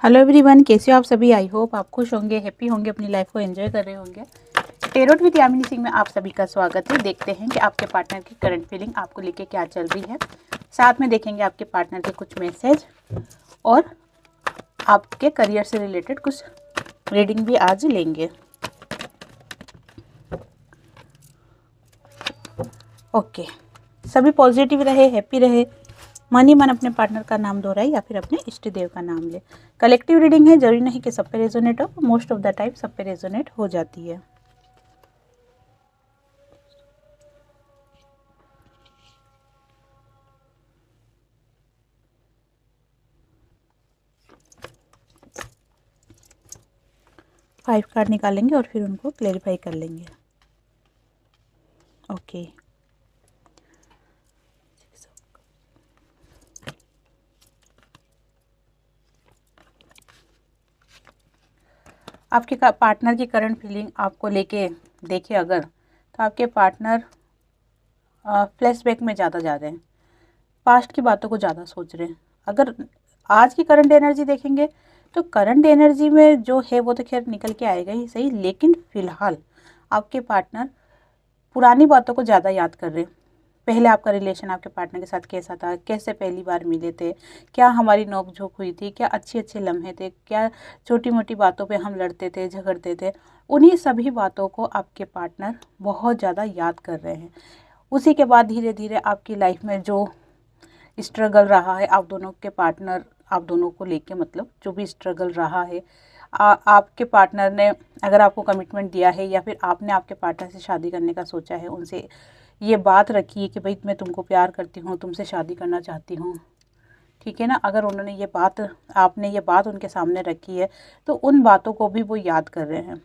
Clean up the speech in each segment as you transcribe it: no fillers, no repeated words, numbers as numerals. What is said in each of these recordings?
Hello everyone, कैसे हो आप सभी। आई होप आप खुश होंगे, हैप्पी होंगे, अपनी लाइफ को एंजॉय कर रहे होंगे। टेरोट विद यामिनी सिंह में आप सभी का स्वागत है। देखते हैं कि आपके पार्टनर की करंट फीलिंग आपको लेके क्या चल रही है। साथ में देखेंगे आपके पार्टनर के कुछ मैसेज और आपके करियर से रिलेटेड कुछ रीडिंग भी आज लेंगे। ओके, सभी पॉजिटिव रहे, हैप्पी रहे, मन ही मन अपने पार्टनर का नाम दोहराए या फिर अपने इष्ट देव का नाम ले। कलेक्टिव रीडिंग है, जरूरी नहीं कि सब पे रेजोनेट हो, मोस्ट ऑफ द टाइम सब पे रेजोनेट हो जाती है। फाइव कार्ड निकालेंगे और फिर उनको क्लेरिफाई कर लेंगे। ओके, आपके पार्टनर की करंट फीलिंग आपको लेके देखे अगर, तो आपके पार्टनर फ्लैशबैक में ज़्यादा जा रहे हैं, पास्ट की बातों को ज़्यादा सोच रहे हैं। अगर आज की करंट एनर्जी देखेंगे तो करंट एनर्जी में जो है वो तो खैर निकल के आएगा ही सही, लेकिन फ़िलहाल आपके पार्टनर पुरानी बातों को ज़्यादा याद कर रहे हैं। पहले आपका रिलेशन आपके पार्टनर के साथ कैसा था, कैसे पहली बार मिले थे, क्या हमारी नोक झोंक हुई थी, क्या अच्छे अच्छे लम्हे थे, क्या छोटी मोटी बातों पे हम लड़ते थे, झगड़ते थे। उन्हीं सभी बातों को आपके पार्टनर बहुत ज़्यादा याद कर रहे हैं। उसी के बाद धीरे धीरे आपकी लाइफ में जो स्ट्रगल रहा है आप दोनों के पार्टनर, आप दोनों को लेके मतलब जो भी स्ट्रगल रहा है, आपके पार्टनर ने अगर आपको कमिटमेंट दिया है या फिर आपने आपके पार्टनर से शादी करने का सोचा है, उनसे ये बात रखी है कि भाई मैं तुमको प्यार करती हूँ, तुमसे शादी करना चाहती हूँ, ठीक है ना। अगर उन्होंने ये बात, आपने ये बात उनके सामने रखी है तो उन बातों को भी वो याद कर रहे हैं।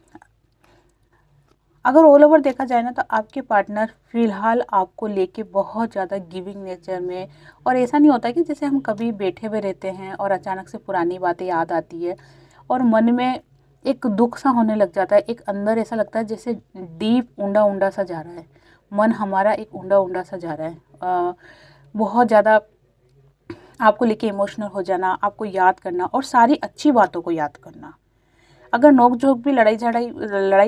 अगर ऑल ओवर देखा जाए ना तो आपके पार्टनर फ़िलहाल आपको लेके बहुत ज़्यादा गिविंग नेचर में, और ऐसा नहीं होता कि जैसे हम कभी बैठे हुए रहते हैं और अचानक से पुरानी बातें याद आती है और मन में एक दुख सा होने लग जाता है, एक अंदर ऐसा लगता है जैसे डीप ऊंडा ऊंडा सा जा रहा है, मन हमारा एक ऊंडा ऊंडा सा जा रहा है। बहुत ज़्यादा आपको लेके इमोशनल हो जाना, आपको याद करना और सारी अच्छी बातों को याद करना। अगर नोक झोंक भी, लड़ाई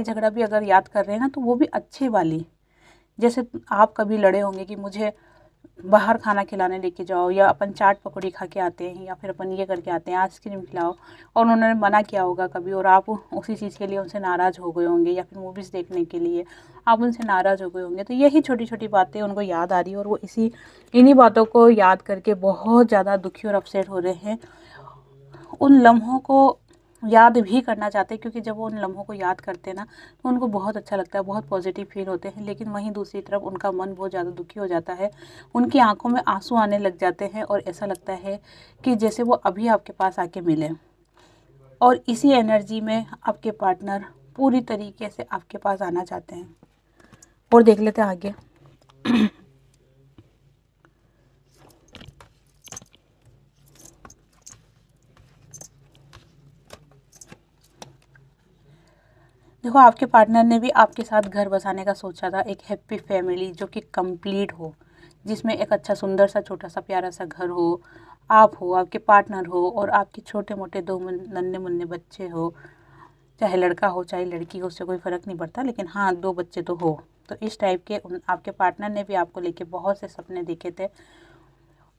झगड़ा भी अगर याद कर रहे हैं ना तो वो भी अच्छे वाली, जैसे आप कभी लड़े होंगे कि मुझे बाहर खाना खिलाने लेके जाओ, या अपन चाट पकौड़ी खा के आते हैं, या फिर अपन ये करके आते हैं आइसक्रीम खिलाओ, और उन्होंने मना किया होगा कभी और आप उसी चीज़ के लिए उनसे नाराज़ हो गए होंगे, या फिर मूवीज़ देखने के लिए आप उनसे नाराज़ हो गए होंगे। तो यही छोटी छोटी बातें उनको याद आ रही है और वो इन्हीं बातों को याद करके बहुत ज़्यादा दुखी और अपसेट हो रहे हैं। उन लम्हों को याद भी करना चाहते हैं, क्योंकि जब वो उन लम्हों को याद करते हैं ना तो उनको बहुत अच्छा लगता है, बहुत पॉजिटिव फील होते हैं। लेकिन वहीं दूसरी तरफ उनका मन बहुत ज़्यादा दुखी हो जाता है, उनकी आंखों में आंसू आने लग जाते हैं और ऐसा लगता है कि जैसे वो अभी आपके पास आके मिले। और इसी एनर्जी में आपके पार्टनर पूरी तरीके से आपके पास आना चाहते हैं। और देख लेते हैं आगे। देखो, आपके पार्टनर ने भी आपके साथ घर बसाने का सोचा था, एक हैप्पी फैमिली जो कि कंप्लीट हो, जिसमें एक अच्छा सुंदर सा छोटा सा प्यारा सा घर हो, आप हो, आपके पार्टनर हो और आपके छोटे मोटे दो नन्हे मुन्ने बच्चे हो, चाहे लड़का हो चाहे लड़की हो, उससे कोई फ़र्क नहीं पड़ता, लेकिन हाँ 2 बच्चे तो हो। तो इस टाइप के आपके पार्टनर ने भी आपको लेके बहुत से सपने देखे थे।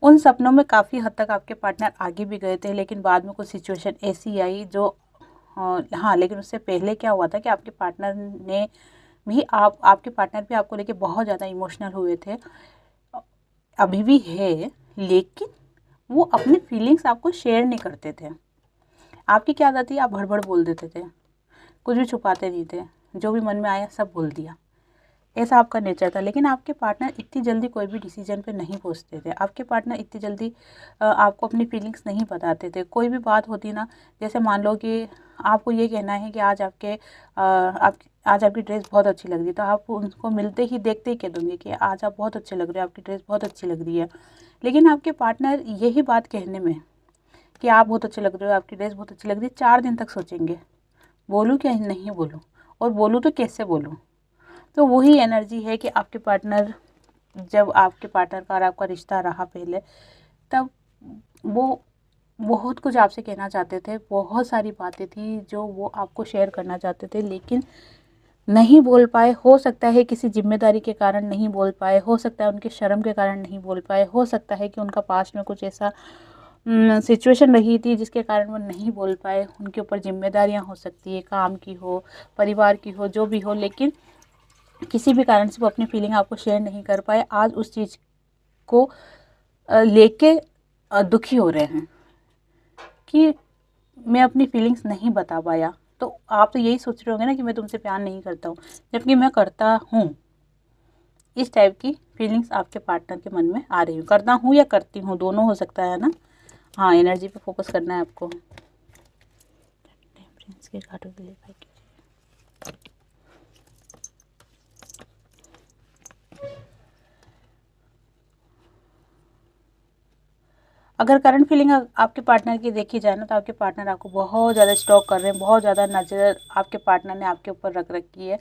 उन सपनों में काफ़ी हद तक आपके पार्टनर आगे भी गए थे, लेकिन बाद में कुछ सिचुएशन ऐसी आई जो हाँ, लेकिन उससे पहले क्या हुआ था कि आपके पार्टनर ने भी आपके पार्टनर भी आपको लेके बहुत ज़्यादा इमोशनल हुए थे, अभी भी है, लेकिन वो अपनी फीलिंग्स आपको शेयर नहीं करते थे। आपकी क्या आदत थी, आप भड़ बोल देते थे, कुछ भी छुपाते नहीं थे, जो भी मन में आया सब बोल दिया, ऐसा आपका नेचर था। लेकिन आपके पार्टनर इतनी जल्दी कोई भी डिसीजन पे नहीं पहुंचते थे, आपके पार्टनर इतनी जल्दी आपको अपनी फीलिंग्स नहीं बताते थे। कोई भी बात होती ना, जैसे मान लो कि आपको ये कहना है कि आज आपकी ड्रेस बहुत अच्छी लग रही है, तो आप उनको मिलते ही देखते ही कह दोगे कि आज आप बहुत अच्छे लग रहे हो, आपकी ड्रेस बहुत अच्छी लग रही है। लेकिन आपके पार्टनर यही बात कहने में कि आप बहुत अच्छे लग रहे हो, आपकी ड्रेस बहुत अच्छी लग रही है, 4 दिन तक सोचेंगे बोलूँ क्या नहीं बोलूँ, और बोलूँ तो कैसे बोलूँ। तो वही एनर्जी है कि आपके पार्टनर, जब आपके पार्टनर का और आपका रिश्ता रहा पहले, तब वो बहुत कुछ आपसे कहना चाहते थे, बहुत सारी बातें थी जो वो आपको शेयर करना चाहते थे, लेकिन नहीं बोल पाए। हो सकता है किसी जिम्मेदारी के कारण नहीं बोल पाए, हो सकता है उनके शर्म के कारण नहीं बोल पाए, हो सकता है कि उनका पास्ट में कुछ ऐसा सिचुएशन रही थी जिसके कारण वो नहीं बोल पाए। उनके ऊपर जिम्मेदारियां हो सकती है, काम की हो, परिवार की हो, जो भी हो, लेकिन किसी भी कारण से वो अपनी फीलिंग आपको शेयर नहीं कर पाए। आज उस चीज़ को लेके दुखी हो रहे हैं कि मैं अपनी फीलिंग्स नहीं बता पाया। तो आप तो यही सोच रहे होंगे ना कि मैं तुमसे प्यार नहीं करता हूँ, जबकि मैं करता हूँ। इस टाइप की फीलिंग्स आपके पार्टनर के मन में आ रही हूँ। करता हूँ या करती हूँ, दोनों हो सकता है ना। हाँ, एनर्जी पे फोकस करना है आपको। के घाटों के लिए अगर करंट फीलिंग आपके पार्टनर की देखी जाए ना, तो आपके पार्टनर आपको बहुत ज़्यादा स्टॉक कर रहे हैं, बहुत ज़्यादा नज़र आपके पार्टनर ने आपके ऊपर रख रखी है।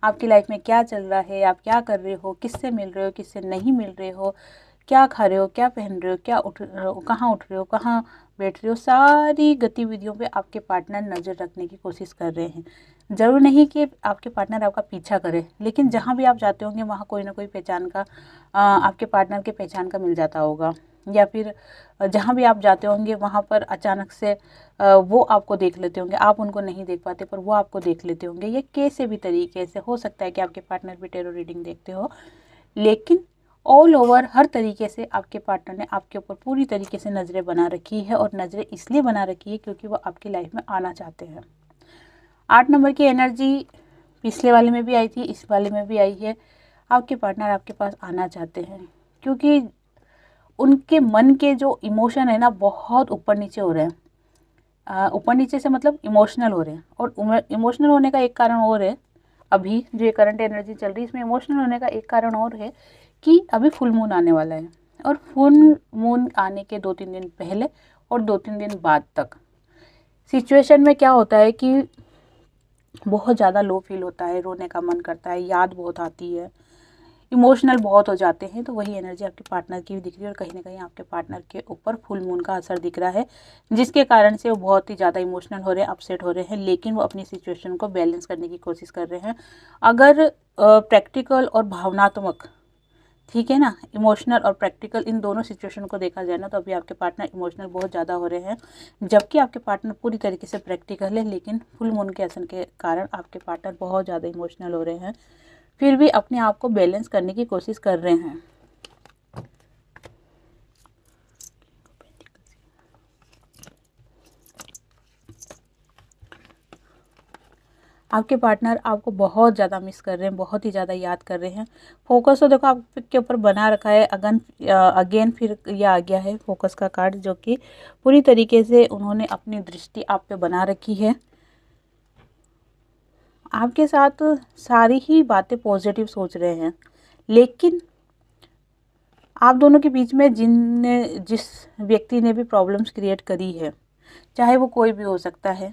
आपकी लाइफ में क्या चल रहा है, आप क्या कर रहे हो, किससे मिल रहे हो, किससे नहीं मिल रहे हो, क्या खा रहे हो, क्या पहन रहे हो, क्या उठ कहाँ उठ रहे हो, कहाँ बैठ रहे हो, सारी गतिविधियों पे आपके पार्टनर नज़र रखने की कोशिश कर रहे हैं। ज़रूर नहीं कि आपके पार्टनर आपका पीछा करे, लेकिन जहाँ भी आप जाते होंगे वहाँ कोई ना कोई पहचान का आपके पार्टनर के पहचान का मिल जाता होगा, या फिर जहाँ भी आप जाते होंगे वहाँ पर अचानक से वो आपको देख लेते होंगे। आप उनको नहीं देख पाते पर वो आपको देख लेते होंगे। ये कैसे भी तरीके से हो सकता है कि आपके पार्टनर भी टेरो रीडिंग देखते हो, लेकिन ऑल ओवर हर तरीके से आपके पार्टनर ने आपके ऊपर पूरी तरीके से नज़रें बना रखी है, और नज़रें इसलिए बना रखी है क्योंकि वो आपकी लाइफ में आना चाहते हैं। 8 नंबर की एनर्जी पिछले वाले में भी आई थी, इस वाले में भी आई है। आपके पार्टनर आपके पास आना चाहते हैं क्योंकि उनके मन के जो इमोशन है ना, बहुत ऊपर नीचे हो रहे हैं। ऊपर नीचे से मतलब इमोशनल हो रहे हैं, और इमोशनल होने का एक कारण और है। अभी जो ये करंट एनर्जी चल रही है इसमें इमोशनल होने का एक कारण और है कि अभी फुल मून आने वाला है, और फुल मून आने के 2-3 दिन पहले और 2-3 दिन बाद तक सिचुएशन में क्या होता है कि बहुत ज़्यादा लो फील होता है, रोने का मन करता है, याद बहुत आती है, इमोशनल बहुत हो जाते हैं। तो वही एनर्जी आपके पार्टनर की भी दिख रही है, और कहीं ना कहीं आपके पार्टनर के ऊपर फुल मून का असर दिख रहा है, जिसके कारण से वो बहुत ही ज़्यादा इमोशनल हो रहे हैं, अपसेट हो रहे हैं, लेकिन वो अपनी सिचुएशन को बैलेंस करने की कोशिश कर रहे हैं। अगर प्रैक्टिकल और भावनात्मक, ठीक है ना, इमोशनल और प्रैक्टिकल इन दोनों सिचुएशन को देखा जाए ना, तो अभी आपके पार्टनर इमोशनल बहुत ज़्यादा हो रहे हैं, जबकि आपके पार्टनर पूरी तरीके से प्रैक्टिकल है, लेकिन फुल मून के असर के कारण आपके पार्टनर बहुत ज़्यादा इमोशनल हो रहे हैं, फिर भी अपने आप को बैलेंस करने की कोशिश कर रहे हैं। आपके पार्टनर आपको बहुत ज़्यादा मिस कर रहे हैं, बहुत ही ज़्यादा याद कर रहे हैं। फोकस तो देखो आपके ऊपर बना रखा है, अगेन फिर ये आ गया है फोकस का कार्ड, जो कि पूरी तरीके से उन्होंने अपनी दृष्टि आप पे बना रखी है। आपके साथ सारी ही बातें पॉजिटिव सोच रहे हैं, लेकिन आप दोनों के बीच में जिस व्यक्ति ने भी प्रॉब्लम्स क्रिएट करी है, चाहे वो कोई भी हो सकता है,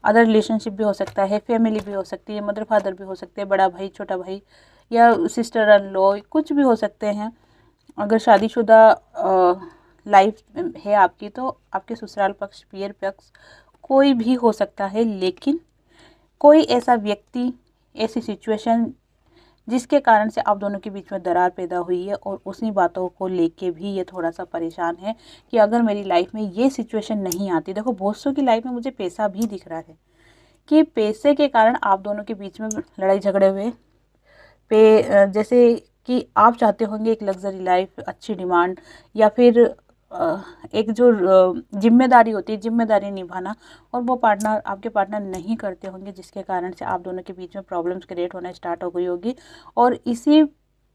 अदर रिलेशनशिप भी हो सकता है, फैमिली भी हो सकती है, मदर फादर भी हो सकते हैं, बड़ा भाई, छोटा भाई, या सिस्टर इन लॉ, कुछ भी हो सकते हैं। अगर शादीशुदा लाइफ है आपकी, तो आपके ससुराल पक्ष, पियर पक्ष, कोई भी हो सकता है, लेकिन कोई ऐसा व्यक्ति, ऐसी सिचुएशन जिसके कारण से आप दोनों के बीच में दरार पैदा हुई है, और उसी बातों को लेके भी ये थोड़ा सा परेशान है कि अगर मेरी लाइफ में ये सिचुएशन नहीं आती। देखो बहुत सौ की लाइफ में मुझे पैसा भी दिख रहा है कि पैसे के कारण आप दोनों के बीच में लड़ाई झगड़े हुए। जैसे कि आप चाहते होंगे एक लग्जरी लाइफ, अच्छी डिमांड, या फिर एक जो जिम्मेदारी होती है, जिम्मेदारी निभाना, और वो पार्टनर, आपके पार्टनर नहीं करते होंगे, जिसके कारण से आप दोनों के बीच में प्रॉब्लम्स क्रिएट होना स्टार्ट हो गई होगी, और इसी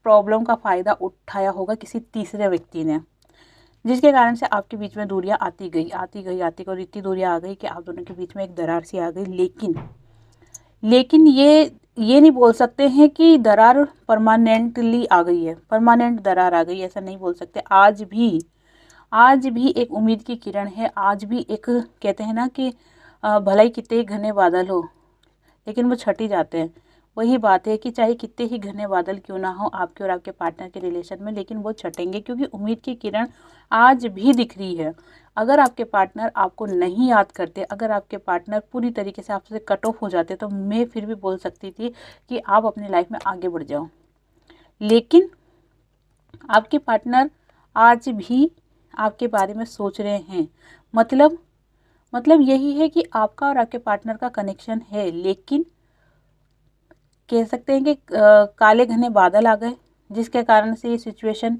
प्रॉब्लम का फ़ायदा उठाया होगा किसी तीसरे व्यक्ति ने, जिसके कारण से आपके बीच में दूरियां आती गई, और इतनी दूरियां आ गई कि आप दोनों के बीच में एक दरार सी आ गई। लेकिन ये नहीं बोल सकते हैं कि दरार परमानेंटली आ गई है, परमानेंट दरार आ गई, ऐसा नहीं बोल सकते। आज भी एक उम्मीद की किरण है। आज भी एक, कहते हैं ना कि भलाई कितने घने बादल हो, लेकिन वो छट ही जाते हैं। वही बात है कि चाहे कितने ही घने बादल क्यों ना हो आपके और आपके पार्टनर के रिलेशन में, लेकिन वो छटेंगे, क्योंकि उम्मीद की किरण आज भी दिख रही है। अगर आपके पार्टनर आपको नहीं याद करते, अगर आपके पार्टनर पूरी तरीके से आपसे कट ऑफ हो जाते, तो मैं फिर भी बोल सकती थी कि आप अपनी लाइफ में आगे बढ़ जाओ। लेकिन आपके पार्टनर आज भी आपके बारे में सोच रहे हैं। मतलब यही है कि आपका और आपके पार्टनर का कनेक्शन है, लेकिन कह सकते हैं कि काले घने बादल आ गए, जिसके कारण से ये सिचुएशन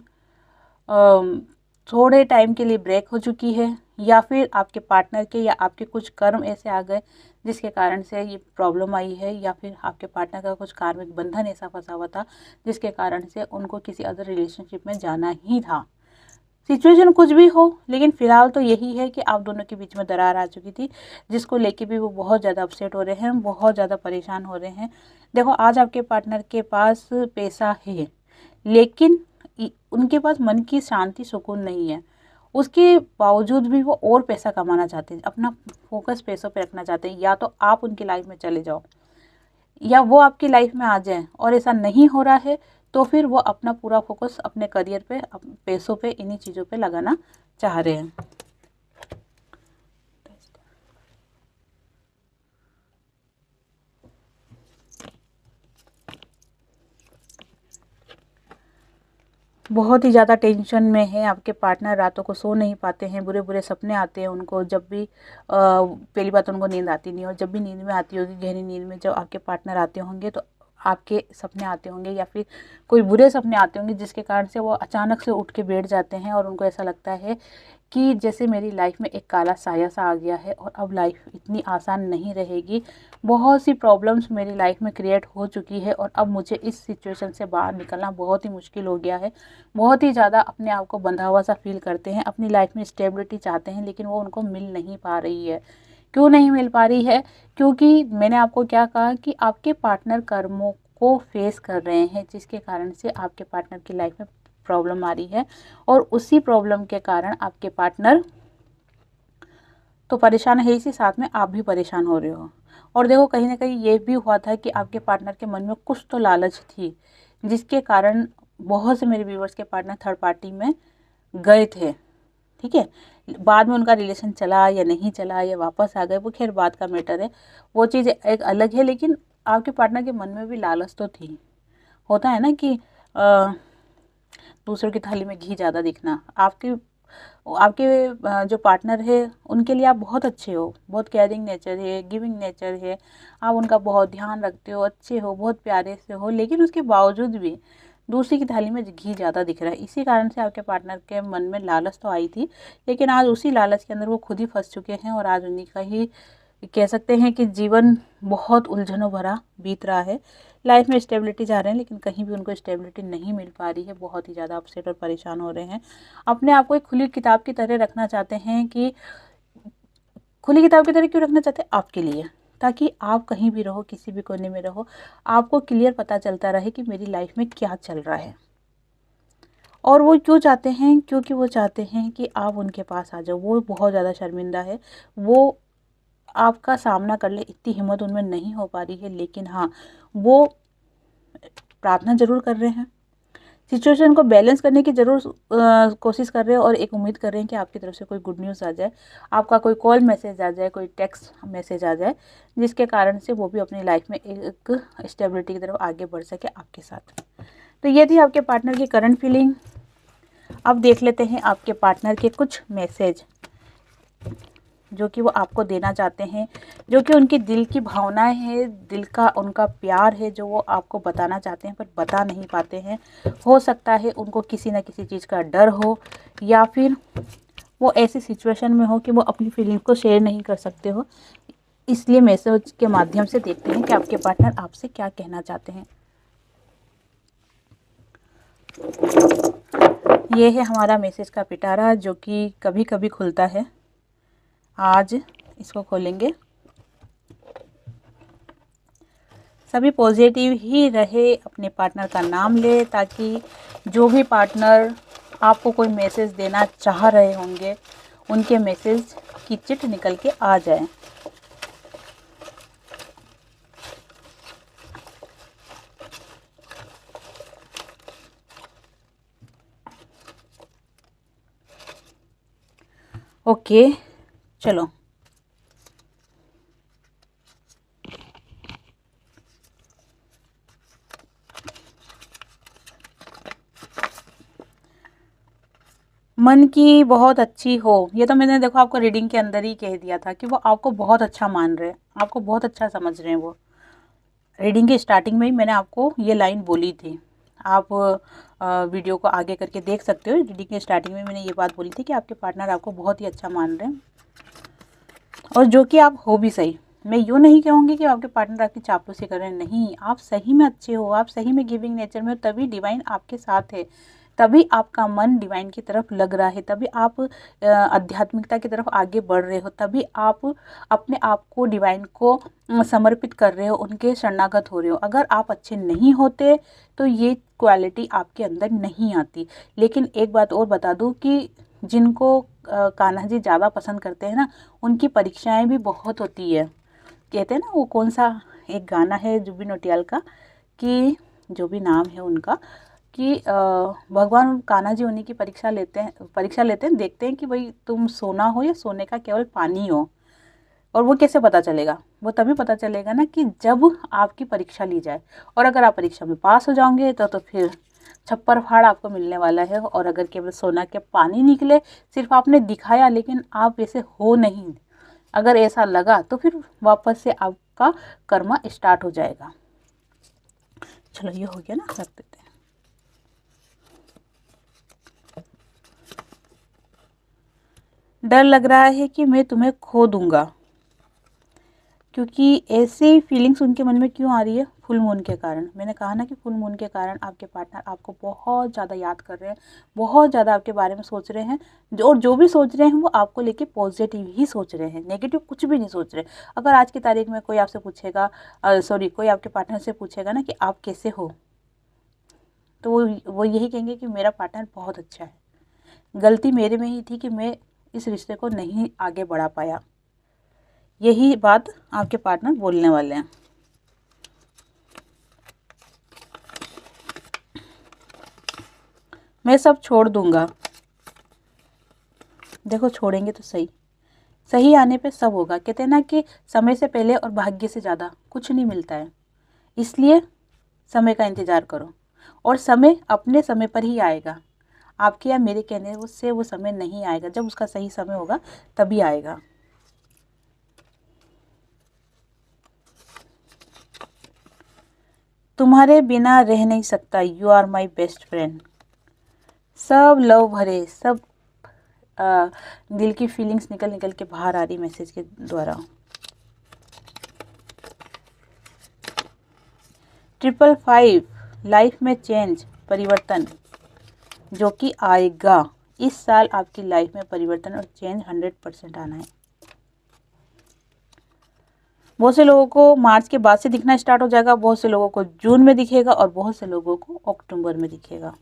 थोड़े टाइम के लिए ब्रेक हो चुकी है, या फिर आपके पार्टनर के या आपके कुछ कर्म ऐसे आ गए जिसके कारण से ये प्रॉब्लम आई है, या फिर आपके पार्टनर का कुछ कार्मिक बंधन ऐसा फंसा हुआ था जिसके कारण से उनको किसी अदर रिलेशनशिप में जाना ही था। सिचुएशन कुछ भी हो, लेकिन फ़िलहाल तो यही है कि आप दोनों के बीच में दरार आ चुकी थी, जिसको लेके भी वो बहुत ज़्यादा अपसेट हो रहे हैं, बहुत ज़्यादा परेशान हो रहे हैं। देखो, आज आपके पार्टनर के पास पैसा है, लेकिन उनके पास मन की शांति सुकून नहीं है। उसके बावजूद भी वो और पैसा कमाना चाहते हैं, अपना फोकस पैसों पे रखना चाहते हैं। या तो आप उनकी लाइफ में चले जाओ, या वो आपकी लाइफ में आ जाएं, और ऐसा नहीं हो रहा है तो फिर वो अपना पूरा फोकस अपने करियर पे, पैसों पे, इन्हीं चीज़ों पे लगाना चाह रहे हैं। बहुत ही ज़्यादा टेंशन में है आपके पार्टनर, रातों को सो नहीं पाते हैं, बुरे बुरे सपने आते हैं उनको। जब भी पहली बात, उनको नींद आती नहीं, और जब भी नींद में आती होगी, गहरी नींद में जब आपके पार्टनर आते होंगे तो आपके सपने आते होंगे, या फिर कोई बुरे सपने आते होंगे जिसके कारण से वो अचानक से उठ के बैठ जाते हैं, और उनको ऐसा लगता है कि जैसे मेरी लाइफ में एक काला साया सा आ गया है और अब लाइफ इतनी आसान नहीं रहेगी। बहुत सी प्रॉब्लम्स मेरी लाइफ में क्रिएट हो चुकी है और अब मुझे इस सिचुएशन से बाहर निकलना बहुत ही मुश्किल हो गया है। बहुत ही ज़्यादा अपने आप को बंधा हुआ सा फील करते हैं, अपनी लाइफ में स्टेबिलिटी चाहते हैं, लेकिन वो उनको मिल नहीं पा रही है। क्यों नहीं मिल पा रही है? क्योंकि मैंने आपको क्या कहा कि आपके पार्टनर कर्मों को फेस कर रहे हैं, जिसके कारण से आपके पार्टनर की लाइफ में प्रॉब्लम आ रही है, और उसी प्रॉब्लम के कारण आपके पार्टनर तो परेशान है, इसी साथ में आप भी परेशान हो रहे हो। और देखो, कहीं ना कहीं ये भी हुआ था कि आपके पार्टनर के मन में कुछ तो लालच थी, जिसके कारण बहुत से मेरे व्यूवर्स के पार्टनर थर्ड पार्टी में गए थे। ठीक है, बाद में उनका रिलेशन चला या नहीं चला, या वापस आ गए, वो खैर बात का मैटर है, वो चीज़ एक अलग है। लेकिन आपके पार्टनर के मन में भी लालच तो थी। होता है ना कि दूसरों की थाली में घी ज़्यादा दिखना। आपके आपके जो पार्टनर है उनके लिए आप बहुत अच्छे हो, बहुत केयरिंग नेचर है, गिविंग नेचर है, आप उनका बहुत ध्यान रखते हो, अच्छे हो, बहुत प्यारे से हो, लेकिन उसके बावजूद भी दूसरी की थाली में घी ज़्यादा दिख रहा है। इसी कारण से आपके पार्टनर के मन में लालच तो आई थी, लेकिन आज उसी लालच के अंदर वो खुद ही फंस चुके हैं, और आज उन्हीं का ही कह सकते हैं कि जीवन बहुत उलझनों भरा बीत रहा है। लाइफ में स्टेबिलिटी चाह रहे हैं, लेकिन कहीं भी उनको स्टेबिलिटी नहीं मिल पा रही है। बहुत ही ज़्यादा अपसेट और परेशान हो रहे हैं। अपने आप को एक खुली किताब की तरह रखना चाहते हैं। कि खुली किताब की तरह क्यों रखना चाहते हैं? आपके लिए, ताकि आप कहीं भी रहो, किसी भी कोने में रहो, आपको क्लियर पता चलता रहे कि मेरी लाइफ में क्या चल रहा है। और वो क्यों चाहते हैं? क्योंकि वो चाहते हैं कि आप उनके पास आ जाओ। वो बहुत ज़्यादा शर्मिंदा है, वो आपका सामना कर ले, इतनी हिम्मत उनमें नहीं हो पा रही है। लेकिन हाँ, वो प्रार्थना ज़रूर कर रहे हैं, सिचुएशन को बैलेंस करने की ज़रूर कोशिश कर रहे हैं, और एक उम्मीद कर रहे हैं कि आपकी तरफ से कोई गुड न्यूज़ आ जाए, आपका कोई कॉल मैसेज आ जाए, कोई टेक्स्ट मैसेज आ जाए, जिसके कारण से वो भी अपनी लाइफ में एक स्टेबिलिटी की तरफ आगे बढ़ सके आपके साथ। तो ये थी आपके पार्टनर की करंट फीलिंग। अब देख लेते हैं आपके पार्टनर के कुछ मैसेज जो कि वो आपको देना चाहते हैं, जो कि उनकी दिल की भावनाएं हैं, दिल का उनका प्यार है, जो वो आपको बताना चाहते हैं पर बता नहीं पाते हैं। हो सकता है उनको किसी न किसी चीज़ का डर हो, या फिर वो ऐसी सिचुएशन में हो कि वो अपनी फीलिंग को शेयर नहीं कर सकते हो। इसलिए मैसेज के माध्यम से देखते हैं कि आपके पार्टनर आपसे क्या कहना चाहते हैं। ये है हमारा मैसेज का पिटारा, जो कि कभी कभी खुलता है। आज इसको खोलेंगे। सभी पॉजिटिव ही रहे, अपने पार्टनर का नाम ले, ताकि जो भी पार्टनर आपको कोई मैसेज देना चाह रहे होंगे, उनके मैसेज की चिट निकल के आ जाए। ओके चलो। मन की बहुत अच्छी हो, ये तो मैंने देखो आपको रीडिंग के अंदर ही कह दिया था कि वो आपको बहुत अच्छा मान रहे हैं, आपको बहुत अच्छा समझ रहे हैं। वो रीडिंग के स्टार्टिंग में ही मैंने आपको ये लाइन बोली थी। आप वीडियो को आगे करके देख सकते हो। रीडिंग के स्टार्टिंग में मैंने ये बात बोली थी कि आपके पार्टनर आपको बहुत ही अच्छा मान रहे हैं, और जो कि आप हो भी सही। मैं यूँ नहीं कहूँगी कि आपके पार्टनर आपकी चापलूसी कर रहे हैं, नहीं, आप सही में अच्छे हो, आप सही में गिविंग नेचर में हो, तभी डिवाइन आपके साथ है, तभी आपका मन डिवाइन की तरफ लग रहा है, तभी आप आध्यात्मिकता की तरफ आगे बढ़ रहे हो, तभी आप अपने आप को डिवाइन को समर्पित कर रहे हो, उनके शरणागत हो रहे हो। अगर आप अच्छे नहीं होते तो ये क्वालिटी आपके अंदर नहीं आती। लेकिन एक बात और बता दूँ कि जिनको कान्हा जी ज़्यादा पसंद करते हैं ना, उनकी परीक्षाएं भी बहुत होती है। कहते हैं ना, वो कौन सा एक गाना है जुबिन नौटियाल का, कि जो भी नाम है उनका, कि भगवान कान्हा जी उन्हीं की परीक्षा लेते हैं, देखते हैं कि भाई तुम सोना हो या सोने का केवल पानी हो। और वो कैसे पता चलेगा? वो तभी पता चलेगा ना कि जब आपकी परीक्षा ली जाए। और अगर आप परीक्षा में पास हो जाओगे तो फिर छप्पर फाड़ आपको मिलने वाला है। और अगर केवल सोना के पानी निकले, सिर्फ आपने दिखाया लेकिन आप वैसे हो नहीं, अगर ऐसा लगा तो फिर वापस से आपका कर्मा स्टार्ट हो जाएगा। चलो ये हो गया ना, रख देते हैं। डर लग रहा है कि मैं तुम्हें खो दूंगा, क्योंकि ऐसी फीलिंग्स उनके मन में क्यों आ रही है? फुल मून के कारण। मैंने कहा ना कि फुल मून के कारण आपके पार्टनर आपको बहुत ज़्यादा याद कर रहे हैं, बहुत ज़्यादा आपके बारे में सोच रहे हैं। जो भी सोच रहे हैं वो आपको लेके पॉजिटिव ही सोच रहे हैं, नेगेटिव कुछ भी नहीं सोच रहे। अगर आज की तारीख में कोई आपसे पूछेगा, कोई आपके पार्टनर से पूछेगा ना कि आप कैसे हो, तो वो यही कहेंगे कि मेरा पार्टनर बहुत अच्छा है, गलती मेरे में ही थी कि मैं इस रिश्ते को नहीं आगे बढ़ा पाया। यही बात आपके पार्टनर बोलने वाले हैं। मैं सब छोड़ दूंगा। देखो, छोड़ेंगे तो सही, सही आने पे सब होगा। कहते हैं ना कि समय से पहले और भाग्य से ज़्यादा कुछ नहीं मिलता है, इसलिए समय का इंतज़ार करो, और समय अपने समय पर ही आएगा। आपके या मेरे कहने से वो समय नहीं आएगा, जब उसका सही समय होगा तभी आएगा। तुम्हारे बिना रह नहीं सकता, you are my best friend. सब लव भरे, सब दिल की फीलिंग्स निकल निकल के बाहर आ रही मैसेज के द्वारा। 555, लाइफ में चेंज, परिवर्तन जो कि आएगा। इस साल आपकी लाइफ में परिवर्तन और चेंज 100% आना है। बहुत से लोगों को मार्च के बाद से दिखना स्टार्ट हो जाएगा, बहुत से लोगों को जून में दिखेगा, और बहुत से लोगों को अक्टूबर में दिखेगा।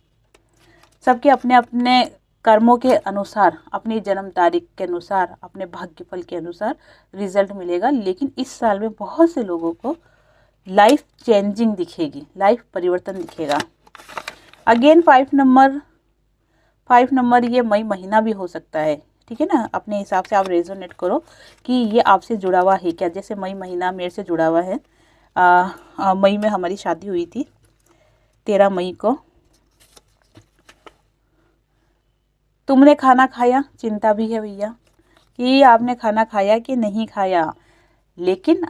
सबके अपने अपने कर्मों के अनुसार, अपनी जन्म तारीख के अनुसार, अपने भाग्यफल के अनुसार रिजल्ट मिलेगा। लेकिन इस साल में बहुत से लोगों को लाइफ चेंजिंग दिखेगी, लाइफ परिवर्तन दिखेगा। अगेन 5 नंबर ये मई महीना भी हो सकता है, ठीक है ना। अपने हिसाब से आप रेजोनेट करो कि ये आपसे जुड़ा हुआ है क्या। जैसे मई महीना मेरे से जुड़ा हुआ है। मई में हमारी शादी हुई थी, 13 मई को। तुमने खाना खाया, चिंता भी है भैया कि आपने खाना खाया कि नहीं खाया। लेकिन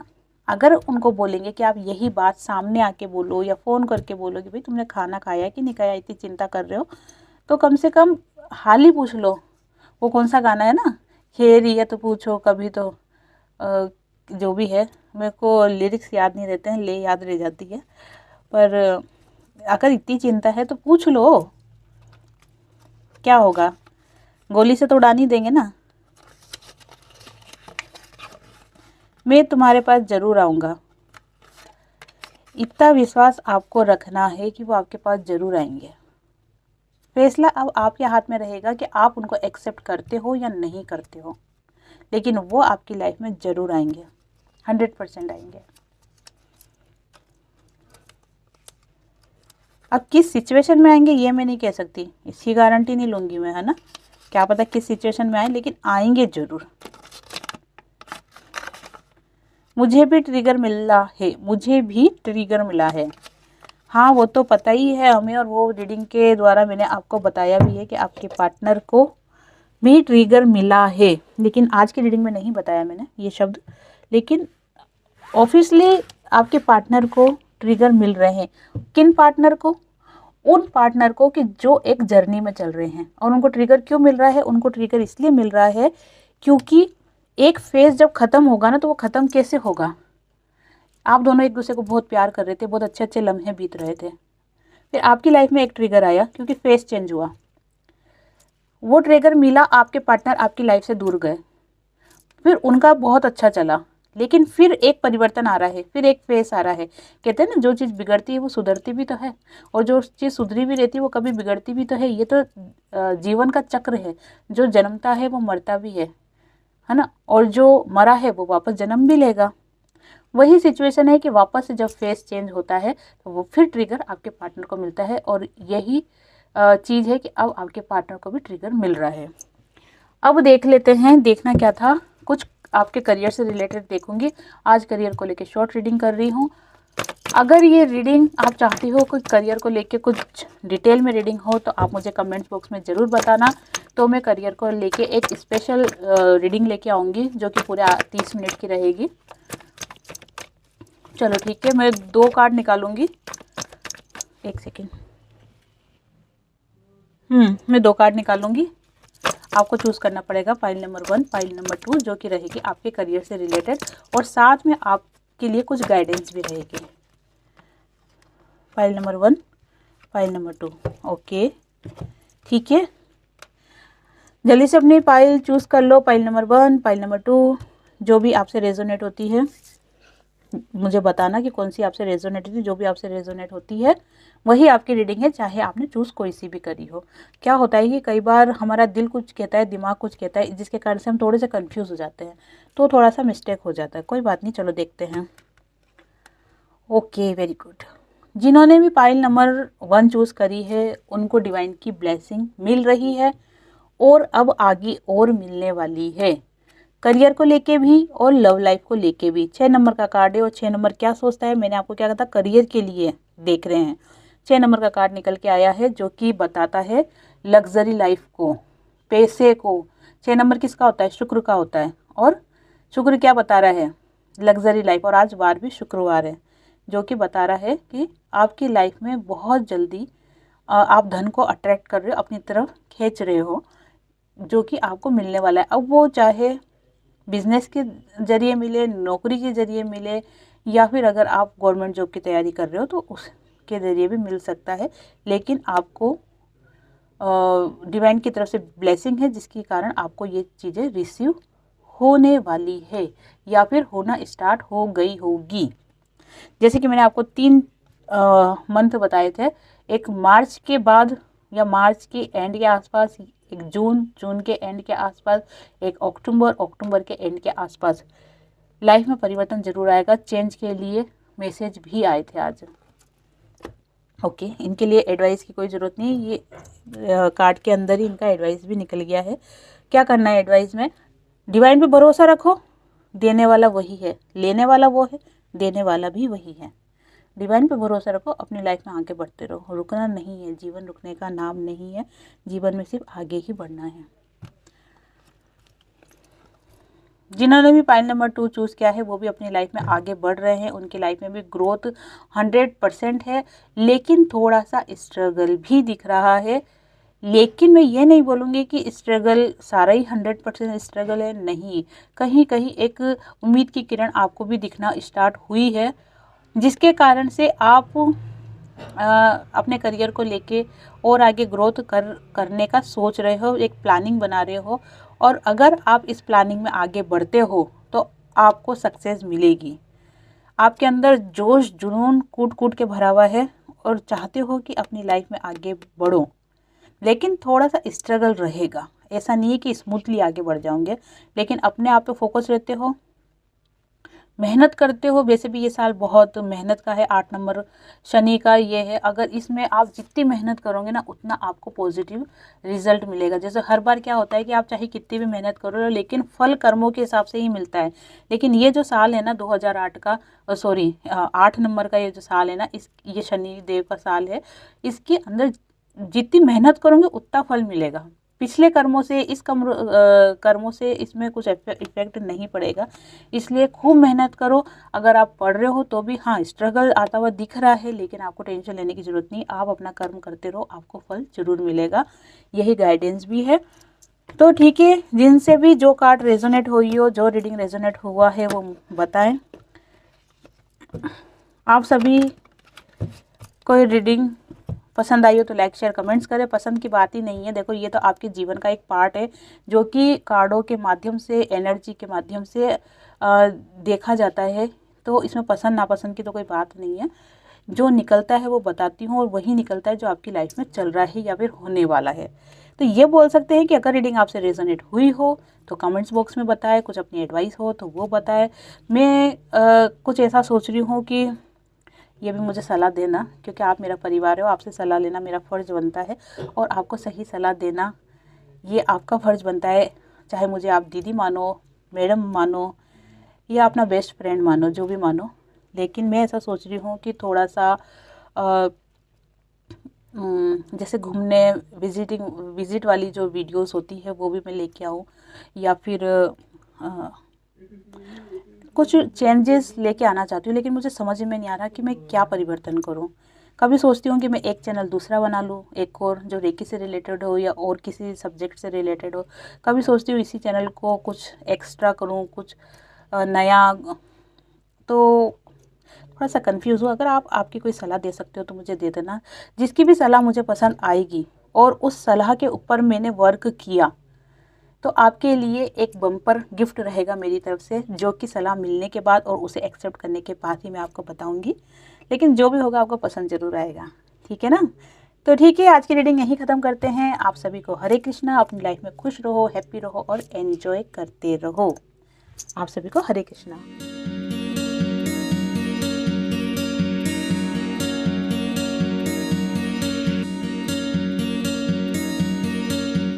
अगर उनको बोलेंगे कि आप यही बात सामने आके बोलो या फ़ोन करके बोलो कि भाई तुमने खाना खाया कि नहीं खाया, इतनी चिंता कर रहे हो, तो कम से कम हाल ही पूछ लो। वो कौन सा गाना है ना, खैर ये तो पूछो कभी तो, जो भी है, मेरे को लिरिक्स याद नहीं रहते हैं, ले याद रह जाती है। पर अगर इतनी चिंता है तो पूछ लो, क्या होगा, गोली से तो उड़ा नहीं देंगे ना। मैं तुम्हारे पास ज़रूर आऊँगा। इतना विश्वास आपको रखना है कि वो आपके पास ज़रूर आएंगे। फैसला अब आपके हाथ में रहेगा कि आप उनको एक्सेप्ट करते हो या नहीं करते हो, लेकिन वो आपकी लाइफ में ज़रूर आएंगे, 100% आएंगे। अब किस सिचुएशन में आएंगे ये मैं नहीं कह सकती, इसकी गारंटी नहीं लूँगी मैं, है ना। क्या पता किस सिचुएशन में आए, लेकिन आएंगे ज़रूर। मुझे भी ट्रिगर मिला है, मुझे भी ट्रिगर मिला है। हाँ, वो तो पता ही है हमें, और वो रीडिंग के द्वारा मैंने आपको बताया भी है कि आपके पार्टनर को भी ट्रिगर मिला है, लेकिन आज की रीडिंग में नहीं बताया मैंने ये शब्द। लेकिन ऑब्वियसली आपके पार्टनर को ट्रिगर मिल रहे हैं। किन पार्टनर को? उन पार्टनर को कि जो एक जर्नी में चल रहे हैं। और उनको ट्रिगर क्यों मिल रहा है? उनको ट्रिगर इसलिए मिल रहा है क्योंकि एक फेज जब ख़त्म होगा ना, तो वो ख़त्म कैसे होगा? आप दोनों एक दूसरे को बहुत प्यार कर रहे थे, बहुत अच्छे अच्छे लम्हे बीत रहे थे, फिर आपकी लाइफ में एक ट्रिगर आया क्योंकि फेस चेंज हुआ। वो ट्रिगर मिला, आपके पार्टनर आपकी लाइफ से दूर गए, फिर उनका बहुत अच्छा चला, लेकिन फिर एक परिवर्तन आ रहा है, फिर एक फेस आ रहा है। कहते हैं ना, जो चीज़ बिगड़ती है वो सुधरती भी तो है, और जो चीज़ सुधरी भी रहती है वो कभी बिगड़ती भी तो है। ये तो जीवन का चक्र है। जो जन्मता है वो मरता भी है ना, और जो मरा है वो वापस जन्म भी लेगा। वही सिचुएशन है कि वापस से जब फेस चेंज होता है तो वो फिर ट्रिगर आपके पार्टनर को मिलता है, और यही चीज़ है कि अब आपके पार्टनर को भी ट्रिगर मिल रहा है। अब देख लेते हैं, देखना क्या था, कुछ आपके करियर से रिलेटेड देखूंगी। आज करियर को लेके शॉर्ट रीडिंग कर रही हूँ। अगर ये रीडिंग आप चाहती हो कुछ करियर को लेके कुछ डिटेल में रीडिंग हो, तो आप मुझे कमेंट्स बॉक्स में ज़रूर बताना। तो मैं करियर को लेके एक स्पेशल रीडिंग लेके आऊँगी, जो कि पूरे 30 मिनट की रहेगी। चलो ठीक है, मैं 2 कार्ड निकालूंगी। एक सेकेंड। मैं 2 कार्ड निकालूंगी। आपको चूज़ करना पड़ेगा फाइल नंबर 1, फाइल नंबर 2, जो कि रहेगी आपके करियर से रिलेटेड, और साथ में आपके लिए कुछ गाइडेंस भी रहेगी। File number 1, file number 2। Okay, ठीक है, जल्दी से अपनी फाइल चूज़ कर लो। फाइल नंबर 1, फाइल नंबर 2, जो भी आपसे रेजोनेट होती है मुझे बताना कि कौन सी आपसे रेजोनेट होती है। जो भी आपसे रेजोनेट होती है वही आपकी रीडिंग है, चाहे आपने चूज़ कोई सी भी करी हो। क्या होता है कि कई बार हमारा दिल कुछ कहता है, दिमाग कुछ कहता है, जिसके कारण से हम थोड़े से कंफ्यूज हो जाते हैं, तो थोड़ा सा मिस्टेक हो जाता है। कोई बात नहीं, चलो देखते हैं। Okay, very good. जिन्होंने भी फाइल नंबर 1 चूज़ करी है उनको डिवाइन की ब्लेसिंग मिल रही है, और अब आगे और मिलने वाली है, करियर को लेके भी और लव लाइफ को लेके भी। 6 नंबर का कार्ड है, और 6 नंबर क्या सोचता है, मैंने आपको क्या कहा था, करियर के लिए देख रहे हैं। 6 नंबर का कार्ड निकल के आया है, जो कि बताता है लग्जरी लाइफ को, पैसे को। 6 नंबर किसका होता है? शुक्र का होता है, और शुक्र क्या बता रहा है? Luxury life. और आज वार भी शुक्रवार है, जो कि बता रहा है कि आपकी लाइफ में बहुत जल्दी आप धन को अट्रैक्ट कर रहे हो, अपनी तरफ खींच रहे हो, जो कि आपको मिलने वाला है। अब वो चाहे बिजनेस के ज़रिए मिले, नौकरी के ज़रिए मिले, या फिर अगर आप गवर्नमेंट जॉब की तैयारी कर रहे हो तो उसके ज़रिए भी मिल सकता है। लेकिन आपको डिवाइन की तरफ से ब्लेसिंग है, जिसके कारण आपको ये चीज़ें रिसीव होने वाली है, या फिर होना स्टार्ट हो गई होगी। जैसे कि मैंने आपको 3 मंथ बताए थे, एक मार्च के बाद या मार्च के एंड के आसपास, एक जून के एंड के आसपास, एक अक्टूबर के एंड के आसपास लाइफ में परिवर्तन जरूर आएगा। चेंज के लिए मैसेज भी आए थे आज। ओके, इनके लिए एडवाइस की कोई ज़रूरत नहीं, ये कार्ड के अंदर ही इनका एडवाइस भी निकल गया है। क्या करना है एडवाइस में? डिवाइन पे भरोसा रखो, देने वाला वही है, लेने वाला वो है, देने वाला भी वही है। डिवाइन पे भरोसा रखो, अपनी लाइफ में आगे बढ़ते रहो, रुकना नहीं है, जीवन रुकने का नाम नहीं है, जीवन में सिर्फ आगे ही बढ़ना है। जिन्होंने भी फाइल नंबर 2 चूज़ किया है वो भी अपनी लाइफ में आगे बढ़ रहे हैं, उनकी लाइफ में भी ग्रोथ 100% है, लेकिन थोड़ा सा स्ट्रगल भी दिख रहा है। लेकिन मैं ये नहीं बोलूँगी कि स्ट्रगल सारा ही 100% स्ट्रगल है, नहीं, कहीं कहीं एक उम्मीद की किरण आपको भी दिखना स्टार्ट हुई है, जिसके कारण से आप अपने करियर को लेके और आगे ग्रोथ करने का सोच रहे हो, एक प्लानिंग बना रहे हो, और अगर आप इस प्लानिंग में आगे बढ़ते हो तो आपको सक्सेस मिलेगी। आपके अंदर जोश जुनून कूट कूट के भरा हुआ है, और चाहते हो कि अपनी लाइफ में आगे बढ़ो, लेकिन थोड़ा सा स्ट्रगल रहेगा। ऐसा नहीं है कि स्मूथली आगे बढ़ जाओगे, लेकिन अपने आप पे फोकस रहते हो, मेहनत करते हो, वैसे भी ये साल बहुत मेहनत का है, 8 नंबर शनि का ये है। अगर इसमें आप जितनी मेहनत करोगे ना उतना आपको पॉजिटिव रिजल्ट मिलेगा। जैसे हर बार क्या होता है कि आप चाहे कितनी भी मेहनत करो लेकिन फल कर्मों के हिसाब से ही मिलता है। लेकिन ये जो साल है ना 2008 का, सॉरी 8 नंबर का ये जो साल है ना, ये शनि देव का साल है, इसके अंदर जितनी मेहनत करोगे उतना फल मिलेगा। पिछले कर्मों से कर्मों से इसमें कुछ इफेक्ट नहीं पड़ेगा, इसलिए खूब मेहनत करो। अगर आप पढ़ रहे हो तो भी हाँ स्ट्रगल आता हुआ दिख रहा है, लेकिन आपको टेंशन लेने की ज़रूरत नहीं, आप अपना कर्म करते रहो, आपको फल जरूर मिलेगा। यही गाइडेंस भी है। तो ठीक है, जिनसे भी जो कार्ड रेजोनेट हुई हो, जो रीडिंग रेजोनेट हुआ है वो बताएं। आप सभी कोई रीडिंग पसंद आई हो तो लाइक शेयर कमेंट्स करें। पसंद की बात ही नहीं है, देखो ये तो आपके जीवन का एक पार्ट है जो कि कार्डों के माध्यम से, एनर्जी के माध्यम से देखा जाता है। तो इसमें पसंद नापसंद की तो कोई बात नहीं है, जो निकलता है वो बताती हूँ और वही निकलता है जो आपकी लाइफ में चल रहा है या फिर होने वाला है। तो ये बोल सकते हैं कि अगर रीडिंग आपसे रेजोनेट हुई हो तो कमेंट्स बॉक्स में बताएं, कुछ अपनी एडवाइस हो तो वो बताएं। मैं कुछ ऐसा सोच रही हूँ कि ये भी मुझे सलाह देना, क्योंकि आप मेरा परिवार हो, आपसे सलाह लेना मेरा फ़र्ज़ बनता है और आपको सही सलाह देना ये आपका फ़र्ज़ बनता है। चाहे मुझे आप दीदी मानो, मैडम मानो या अपना बेस्ट फ्रेंड मानो, जो भी मानो। लेकिन मैं ऐसा सोच रही हूँ कि थोड़ा सा जैसे घूमने विज़िट वाली जो वीडियोस होती है वो भी मैं लेके आऊँ, या फिर कुछ चेंजेस लेके आना चाहती हूँ। लेकिन मुझे समझ में नहीं आ रहा कि मैं क्या परिवर्तन करूँ। कभी सोचती हूँ कि मैं एक चैनल दूसरा बना लूँ, एक और जो रेकी से रिलेटेड हो या और किसी सब्जेक्ट से रिलेटेड हो। कभी सोचती हूँ इसी चैनल को कुछ एक्स्ट्रा करूँ, कुछ नया। तो थोड़ा सा कंफ्यूज हूँ। अगर आपकी कोई सलाह दे सकते हो तो मुझे दे देना। जिसकी भी सलाह मुझे पसंद आएगी और उस सलाह के ऊपर मैंने वर्क किया तो आपके लिए एक बम्पर गिफ्ट रहेगा मेरी तरफ से, जो कि सलाह मिलने के बाद और उसे एक्सेप्ट करने के बाद ही मैं आपको बताऊंगी। लेकिन जो भी होगा आपको पसंद ज़रूर आएगा, ठीक है ना। तो ठीक है, आज की रीडिंग यहीं ख़त्म करते हैं। आप सभी को हरे कृष्णा। अपनी लाइफ में खुश रहो, हैप्पी रहो और एन्जॉय करते रहो। आप सभी को हरे कृष्णा।